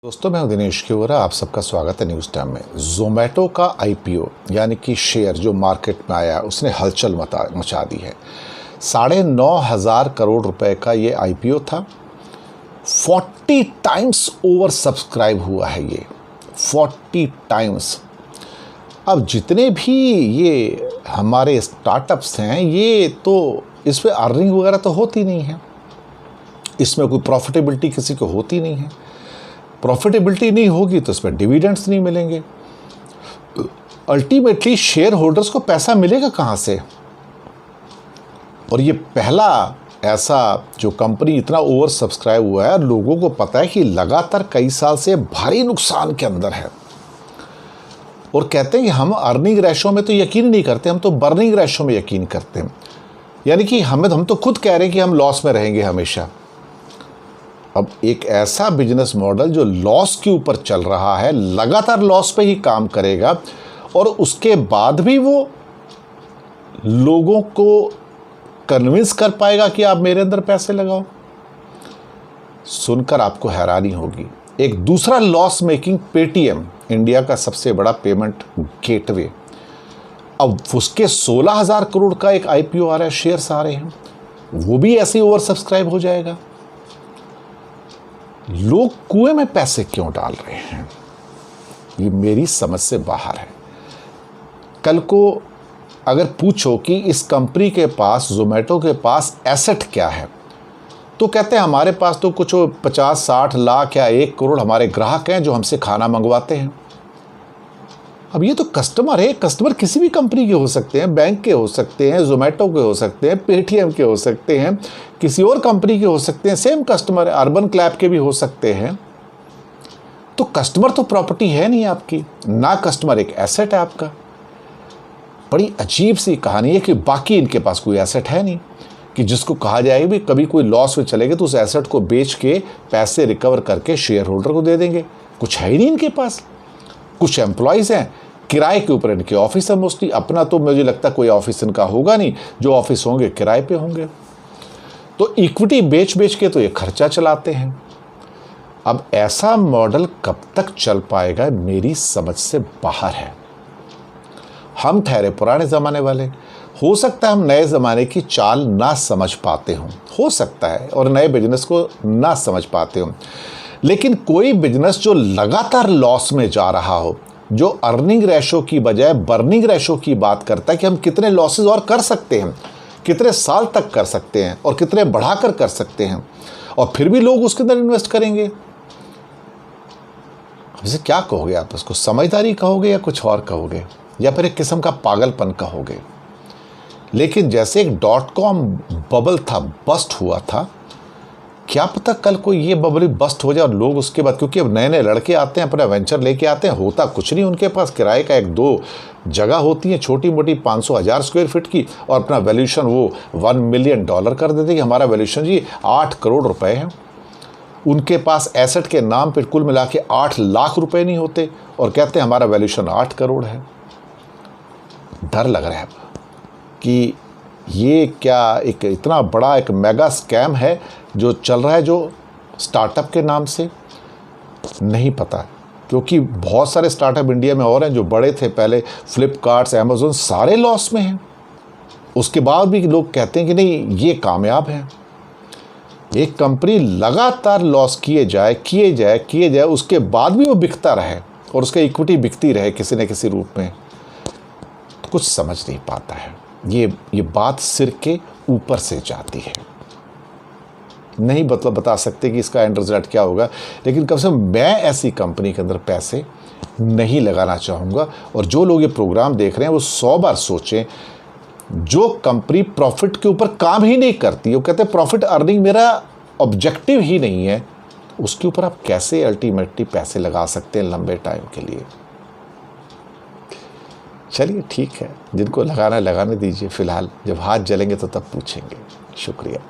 दोस्तों मैं हूं दिनेश केवरा, आप सबका स्वागत है न्यूज़ टाइम में। ज़ोमैटो का आईपीओ यानी कि शेयर जो मार्केट में आया उसने हलचल मचा दी है। 9,500 करोड़ रुपए का ये आईपीओ था। 40 टाइम्स ओवर सब्सक्राइब हुआ है ये, 40 टाइम्स। अब जितने भी ये हमारे स्टार्टअप्स हैं ये तो इस पर अर्निंग वगैरह तो होती नहीं है, इसमें कोई प्रॉफिटेबिलिटी किसी को होती नहीं है। प्रॉफिटेबिलिटी नहीं होगी तो इसमें डिविडेंड्स नहीं मिलेंगे। अल्टीमेटली शेयर होल्डर्स को पैसा मिलेगा कहाँ से? और ये पहला ऐसा जो कंपनी इतना ओवर सब्सक्राइब हुआ है, लोगों को पता है कि लगातार कई साल से भारी नुकसान के अंदर है और कहते हैं कि हम अर्निंग रेशो में तो यकीन नहीं करते, हम तो बर्निंग रेशो में यकीन करते हैं। यानी कि हम तो खुद कह रहे हैं कि हम लॉस में रहेंगे हमेशा। अब एक ऐसा बिजनेस मॉडल जो लॉस के ऊपर चल रहा है, लगातार लॉस पे ही काम करेगा और उसके बाद भी वो लोगों को कन्विंस कर पाएगा कि आप मेरे अंदर पैसे लगाओ, सुनकर आपको हैरानी होगी। एक दूसरा लॉस मेकिंग पेटीएम, इंडिया का सबसे बड़ा पेमेंट गेटवे, अब उसके 16,000 करोड़ का एक आईपीओ आ रहा है, शेयर्स आ रहे हैं, वो भी ऐसे ही ओवर सब्सक्राइब हो जाएगा। लोग कुएं में पैसे क्यों डाल रहे हैं, ये मेरी समझ से बाहर है। कल को अगर पूछो कि इस कंपनी के पास, ज़ोमैटो के पास एसेट क्या है, तो कहते हैं हमारे पास तो कुछ 50-60 लाख या 1 करोड़ हमारे ग्राहक हैं जो हमसे खाना मंगवाते हैं। अब ये तो कस्टमर है, कस्टमर किसी भी कंपनी के हो सकते हैं, बैंक के हो सकते हैं, ज़ोमैटो के हो सकते हैं, पेटीएम के हो सकते हैं, किसी और कंपनी के हो सकते हैं, सेम कस्टमर है, अर्बन क्लैब के भी हो सकते हैं। तो कस्टमर तो प्रॉपर्टी है नहीं आपकी, ना कस्टमर एक एसेट है आपका। बड़ी अजीब सी कहानी है कि बाकी इनके पास कोई एसेट है नहीं कि जिसको कहा जाए भी कभी कोई लॉस में चलेगा तो उस एसेट को बेच के पैसे रिकवर करके शेयर होल्डर को दे देंगे। कुछ है ही नहीं इनके पास। कुछ एम्प्लॉयज़ हैं, किराए के ऊपर इनके ऑफिस है मोस्टली, अपना तो मुझे लगता कोई ऑफिस इनका होगा नहीं, जो ऑफिस होंगे किराए पे होंगे। तो इक्विटी बेच बेच के तो ये खर्चा चलाते हैं। अब ऐसा मॉडल कब तक चल पाएगा मेरी समझ से बाहर है। हम ठहरे पुराने ज़माने वाले, हो सकता है हम नए ज़माने की चाल ना समझ पाते हों, हो सकता है, और नए बिजनेस को ना समझ पाते हों, लेकिन कोई बिजनेस जो लगातार लॉस में जा रहा हो, जो अर्निंग रेशो की बजाय बर्निंग रेशो की बात करता है कि हम कितने लॉसेस और कर सकते हैं, कितने साल तक कर सकते हैं और कितने बढ़ाकर कर सकते हैं, और फिर भी लोग उसके अंदर इन्वेस्ट करेंगे। इसे क्या कहोगे आप? उसको समझदारी कहोगे या कुछ और कहोगे, या फिर एक किस्म का पागलपन कहोगे? लेकिन जैसे एक .com बबल था, बस्ट हुआ था, क्या पता कल को ये बबल बस्ट हो जाए और लोग उसके बाद, क्योंकि अब नए नए लड़के आते हैं, अपना वेंचर लेके आते हैं, होता कुछ नहीं उनके पास, किराए का 1-2 जगह होती है छोटी मोटी 500,000 स्क्वायर फीट की, और अपना वैल्यूएशन वो $1 मिलियन कर देते कि हमारा वैल्यूएशन जी 8 करोड़ रुपए है। उनके पास एसेट के नाम पर कुल मिला के 8 लाख रुपए नहीं होते और कहते हैं हमारा वैल्यूएशन 8 करोड़ है। डर लग रहा है कि ये क्या एक इतना बड़ा एक मेगा स्कैम है जो चल रहा है, जो स्टार्टअप के नाम से। नहीं पता, क्योंकि बहुत सारे स्टार्टअप इंडिया में और हैं जो बड़े थे पहले, फ्लिपकार्ट, अमेज़न, सारे लॉस में हैं। उसके बाद भी लोग कहते हैं कि नहीं ये कामयाब है। एक कंपनी लगातार लॉस किए जाए, उसके बाद भी वो बिकता रहे और उसका इक्विटी बिकती रहे किसी न किसी रूप में, तो कुछ समझ नहीं पाता है। ये बात सिर के ऊपर से जाती है। नहीं बता सकते कि इसका एंड रिजल्ट क्या होगा, लेकिन कम से कम मैं ऐसी कंपनी के अंदर पैसे नहीं लगाना चाहूँगा। और जो लोग ये प्रोग्राम देख रहे हैं वो 100 बार सोचें, जो कंपनी प्रॉफिट के ऊपर काम ही नहीं करती, वो कहते हैं प्रॉफिट अर्निंग मेरा ऑब्जेक्टिव ही नहीं है, उसके ऊपर आप कैसे अल्टीमेटली पैसे लगा सकते हैं लंबे टाइम के लिए। चलिए ठीक है, जिनको लगाना लगाने दीजिए, फिलहाल जब हाथ जलेंगे तो तब पूछेंगे। शुक्रिया।